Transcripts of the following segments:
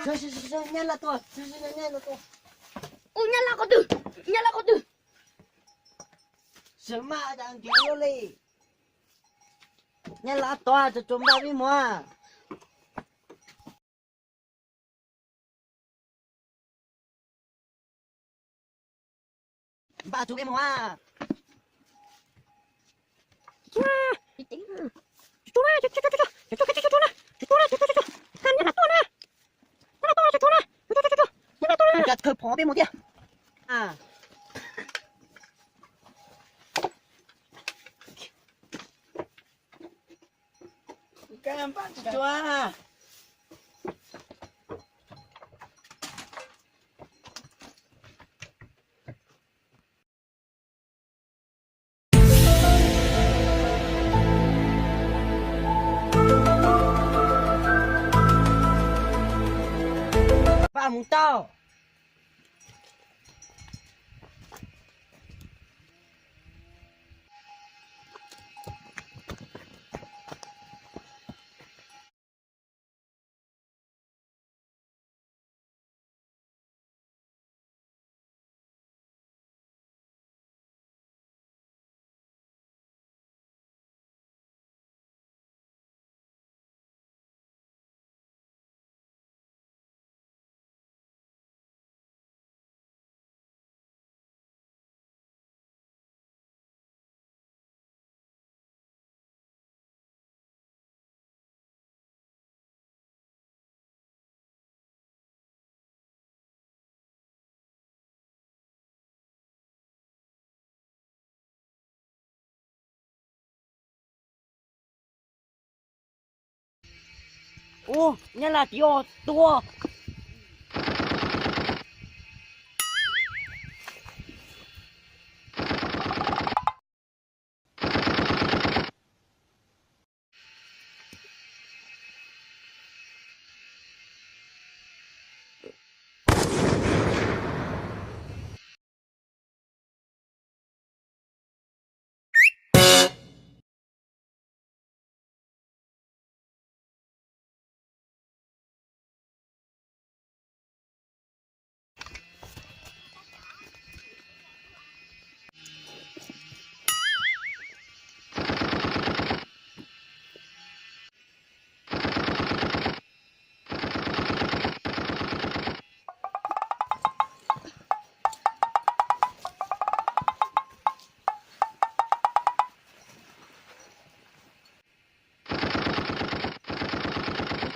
Nyala tu, nyala tu. Oh nyala kau tu. Semua dah kilo le. Nyala tu aja cuma ni mua. Batu ke mua. Gạt khơi phó bên một kia. À. Cam bắt chua. Ba mùng tao. Ô, nhá là tiêu tua.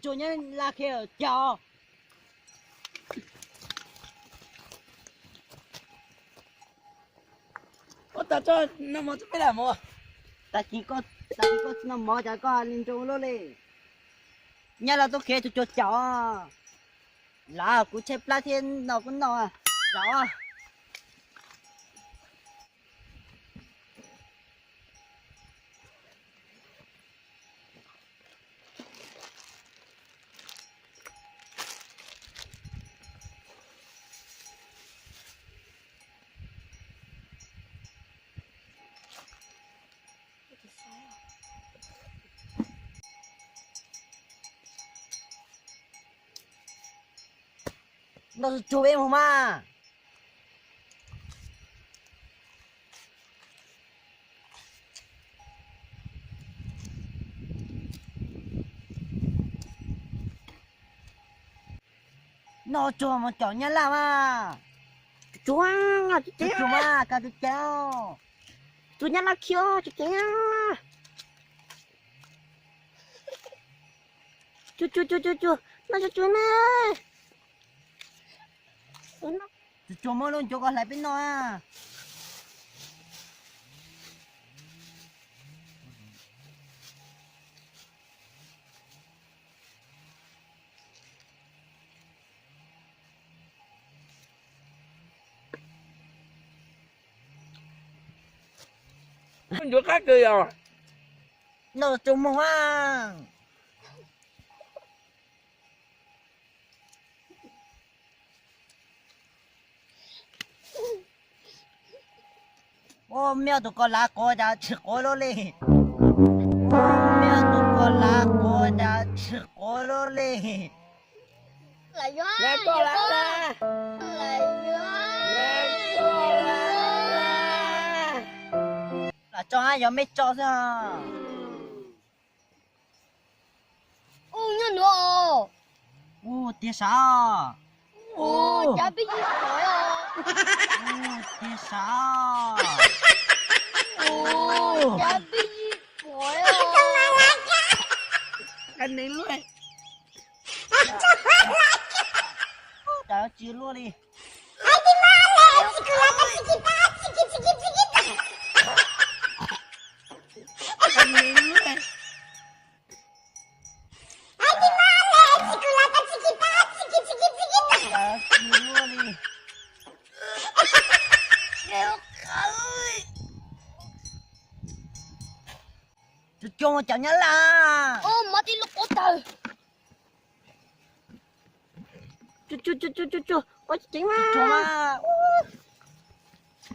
Chủ nhân là kiểu chó. Ủa ta cho nó mò chút cái là mò. Ta chỉ có nó mò cho con lên trong lô lì. Nhá là tôi kêu cho chó. Là cũng chép lá thiên nó cũng nó à. Rõ à. Nó chụp em không à? Nó chụp một chỗ nhá làm à? Chua à chú Chụp mà, cả chú cháu. chú nhá là kêu chú cháu. Chú nó chú nè. Chú mơ luôn chú có lại bên nó à? Chú khác cười rồi. Nó chú mơ à? Ô mẹ tụi con lá cô đã chịu cô luôn đi. Ô mẹ tụi con lá cô đã chịu cô luôn đi. Lại gió. Nè cô lại nè. Lại gió. Nè cô lại. Là cho ai giờ mấy cho thế à? Nhá nữa. Ô, tiếc sao? Chả biết gì rồi à. Ô, tiếc sao? Chả biết gì rồi à. Anh nín luôn. Trời ơi, chia luôn đi. Anh nín luôn. Trời ơi, chia luôn đi. Chú cho chào nhá là. Mati lu kota. Cu. Ôi chính mà. Cho mà.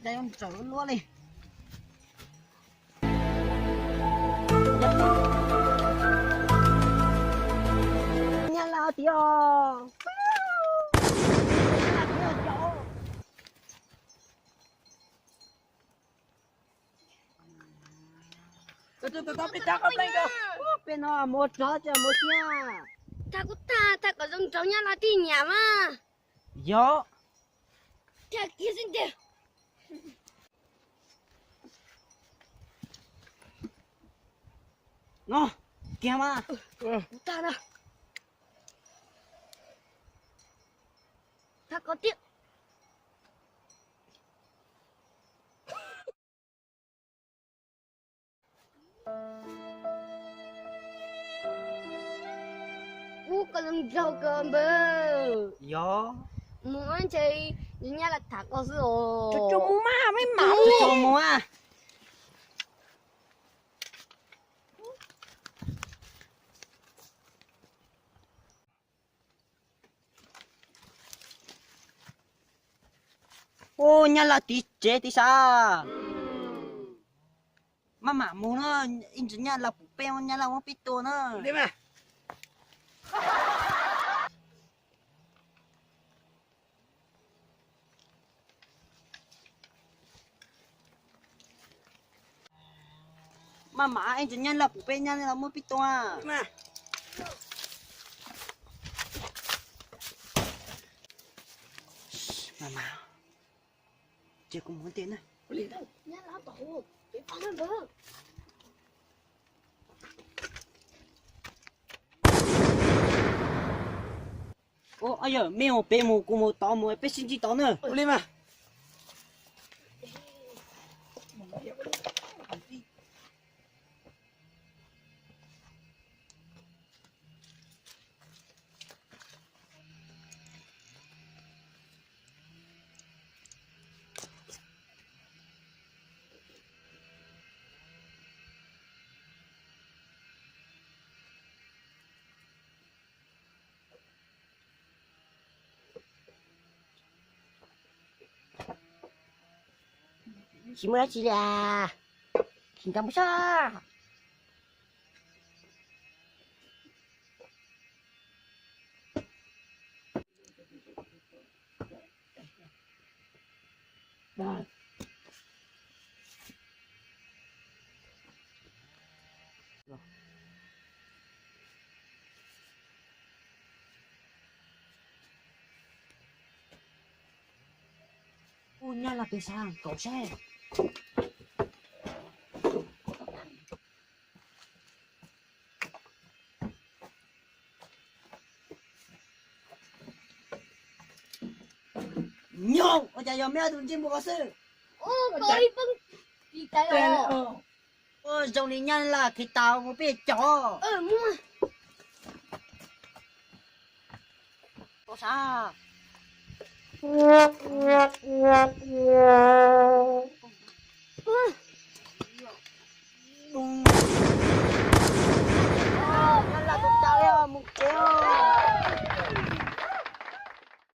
Đây ông trở luôn đi. Nhà là tiêu. Tôi biết chắc không đâu. Bên nó một chó cho một nha. Ta có dùng cháu nhà là tí nhà mà. Yo. Ta kia xin tiêu. Nó. Kia mà. Ta nào. Ta có tiếc. Cần giàu cơm bơ. Yo. Muốn chơi nhà là thả có rồi. Chú mà mới bảo cho mua à. Ô, nhà là tí chế tí sao? Mà muốn nó in chữ nhà là bụng beo nhà là không biếtตัวnữa. Đi mà. Mà anh chữ nhà là bụng beo nhà là không biếtตัว. Đi mà. Mà. Chị cũng muốn tiền này. Nhà là tổ. Cái con nó bơ. Ô, ai giờ mèo bé mù cùng một tao mù bé xin chỉ tao nữa. Lên mà. Simula sila. Cinta besar. Dah. Punya lah pisang, kau share. Nhông, ôi trời ơi, mẹ tụi chim bò sư. Có đi vâng. Đi tay rồi. Ôi, dòng lý nhân là cái tàu một biết chó. Mua. Có sao? Bùng.